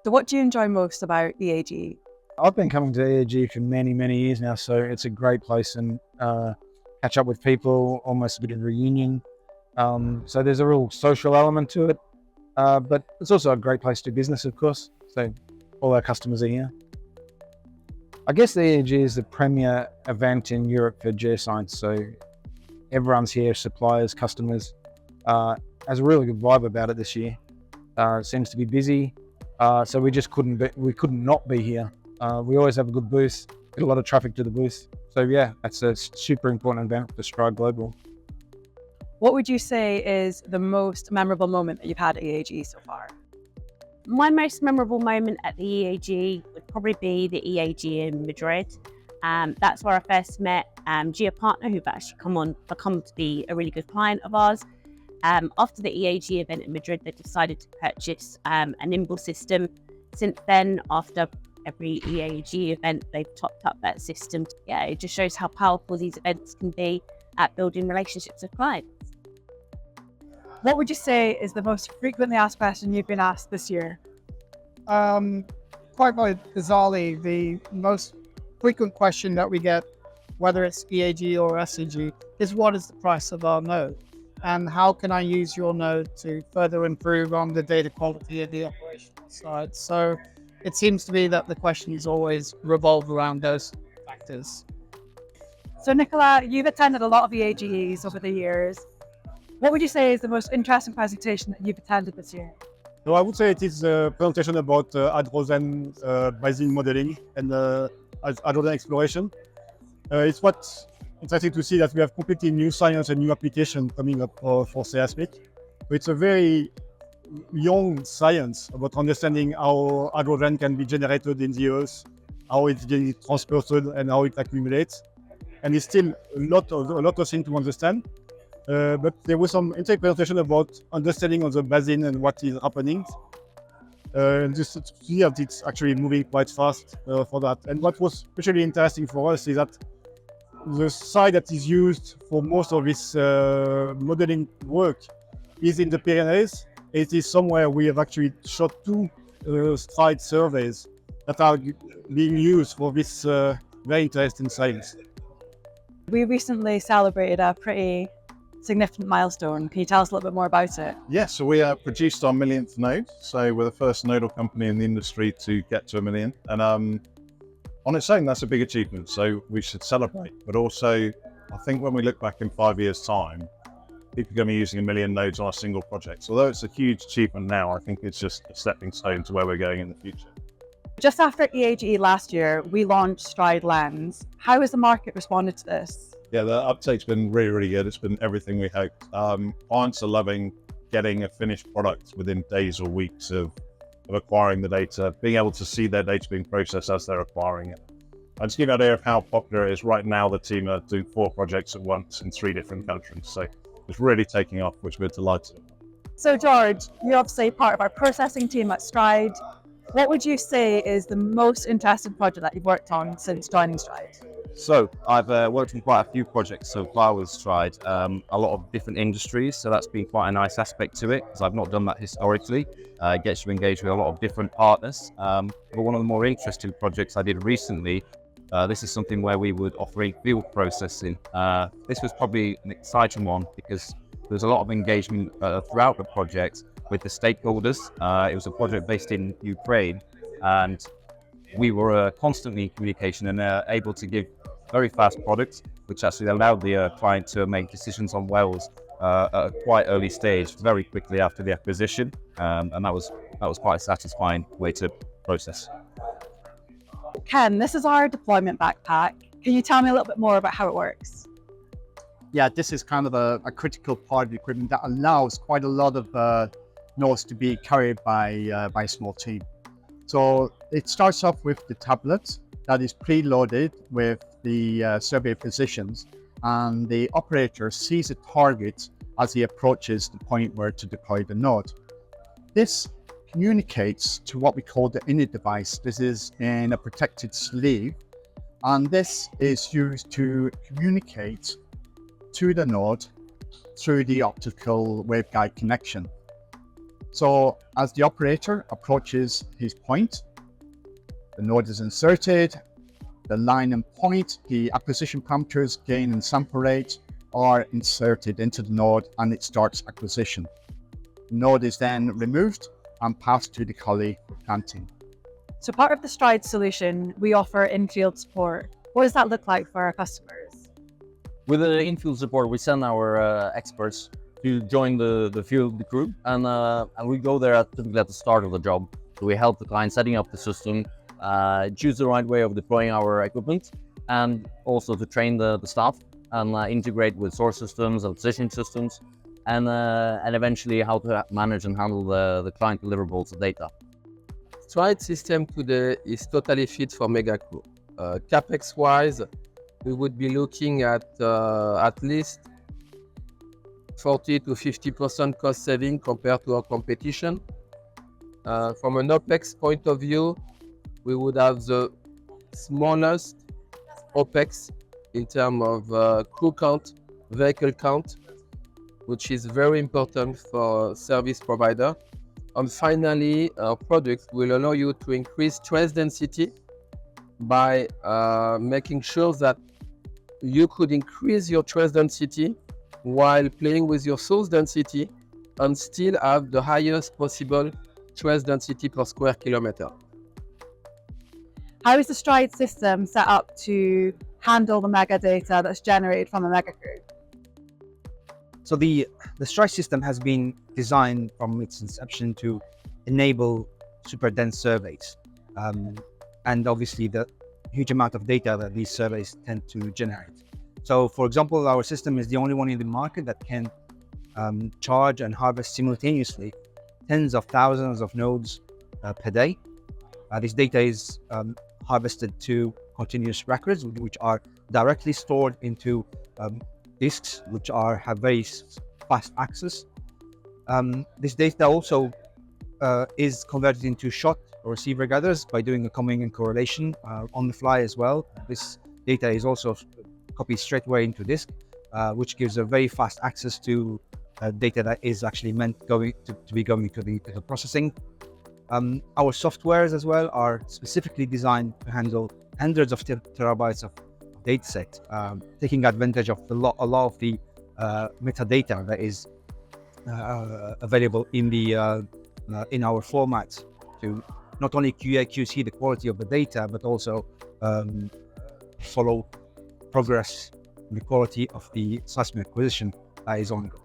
So what do you enjoy most about EAGE? I've been coming to EAGE for many, many years now, so it's a great place and catch up with people, almost a bit of a reunion. So there's a real social element to it, but it's also a great place to do business, of course. So all our customers are here. I guess the EAGE is the premier event in Europe for geoscience, so everyone's here, suppliers, customers. Has a really good vibe about it this year. Seems to be busy, so we couldn't not be here. We always have a good booth, get a lot of traffic to the booth. So yeah, that's a super important event for Stryde Global. What would you say is the most memorable moment that you've had at EAGE so far? My most memorable moment at the EAGE would probably be the EAGE in Madrid. That's where I first met GeoPartner, who've actually become to be a really good client of ours. After the EAGE event in Madrid, they decided to purchase a Nimble system. Since then, after every EAGE event, they've topped up that system. Yeah, it just shows how powerful these events can be at building relationships with clients. What would you say is the most frequently asked question you've been asked this year? Quite bizarrely, the most frequent question that we get, whether it's EAGE or SEG, is what is the price of our node? And how can I use your node to further improve on the data quality of the operational side? So it seems to be that the questions always revolve around those factors. So Nicola, you've attended a lot of EAGEs over the years. What would you say is the most interesting presentation that you've attended this year? So I would say it is a presentation about hydrogen basin modeling and hydrogen exploration. It's what's interesting to see that we have completely new science and new application coming up for seismic. It's a very young science about understanding how hydrogen can be generated in the earth, how it's getting transported and how it accumulates. And it's still a lot of things to understand. But there was some interesting presentation about understanding of the basin and what is happening. Just to see that it's actually moving quite fast for that. And what was especially interesting for us is that the site that is used for most of this modeling work is in the Pyrenees. It is somewhere we have actually shot two Stryde surveys that are being used for this very interesting science. We recently celebrated a pretty significant milestone. Can you tell us a little bit more about it? Yeah, so we produced our millionth node. So we're the first nodal company in the industry to get to 1 million. And on its own, that's a big achievement. So we should celebrate. But also, I think when we look back in 5 years' time, people are going to be using 1 million nodes on a single project. So although it's a huge achievement now, I think it's just a stepping stone to where we're going in the future. Just after EAGE last year, we launched Stryde Lens. How has the market responded to this? Yeah, the uptake's been really, really good. It's been everything we hoped. Clients are loving getting a finished product within days or weeks of acquiring the data, being able to see their data being processed as they're acquiring it. And to give you an idea of how popular it is, right now the team are doing 4 projects at once in 3 different countries. So it's really taking off, which we're delighted. So George, you're obviously part of our processing team at Stryde. What would you say is the most interesting project that you've worked on since joining Stryde? So I've worked on quite a few projects so far with Stryde, a lot of different industries, so that's been quite a nice aspect to it, because I've not done that historically. It gets you engaged with a lot of different partners. But one of the more interesting projects I did recently, this is something where we would offer field processing. This was probably an exciting one because there's a lot of engagement throughout the project with the stakeholders. It was a project based in Ukraine, and we were constantly in communication and able to give very fast products, which actually allowed the client to make decisions on wells at a quite early stage, very quickly after the acquisition, and that was quite a satisfying way to process. Ken, this is our deployment backpack. Can you tell me a little bit more about how it works? Yeah, this is kind of a critical part of the equipment that allows quite a lot of nodes to be carried by a small team. So it starts off with the tablet that is preloaded with the survey positions, and the operator sees a target as he approaches the point where to deploy the node. This communicates to what we call the init device. This is in a protected sleeve, and this is used to communicate to the node through the optical waveguide connection. So as the operator approaches his point, the node is inserted, the line and point, the acquisition parameters, gain and sample rate are inserted into the node and it starts acquisition. The node is then removed and passed to the collie for planting. So part of the Stryde solution, we offer in-field support. What does that look like for our customers? With the in-field support, we send our experts to join the field crew, and we go there typically at the start of the job. So we help the client setting up the system, choose the right way of deploying our equipment, and also to train the staff and integrate with source systems and positioning systems, and eventually how to manage and handle the client deliverables of data. Stryde system today is totally fit for mega crew. CapEx wise, we would be looking at least 40 to 50% cost saving compared to our competition. From an OpEx point of view, we would have the smallest OpEx in terms of crew count, vehicle count, which is very important for service provider. And finally, our product will allow you to increase trace density by making sure that you could increase your trace density while playing with your source density and still have the highest possible trace density per square kilometer. How is the Stryde system set up to handle the mega data that's generated from a mega crew? So the Stryde system has been designed from its inception to enable super dense surveys, and obviously the huge amount of data that these surveys tend to generate. So, for example, our system is the only one in the market that can charge and harvest simultaneously tens of thousands of nodes per day. This data is harvested to continuous records, which are directly stored into disks, which have very fast access. This data also is converted into shot or receiver gathers by doing a combing and correlation on the fly as well. This data is also copied straight away into disk, which gives a very fast access to data that is actually meant to be going to the processing. Our softwares as well are specifically designed to handle hundreds of terabytes of dataset, taking advantage of a lot of the metadata that is available in our format to not only QA/QC the quality of the data, but also follow progress in the quality of the seismic acquisition that is ongoing.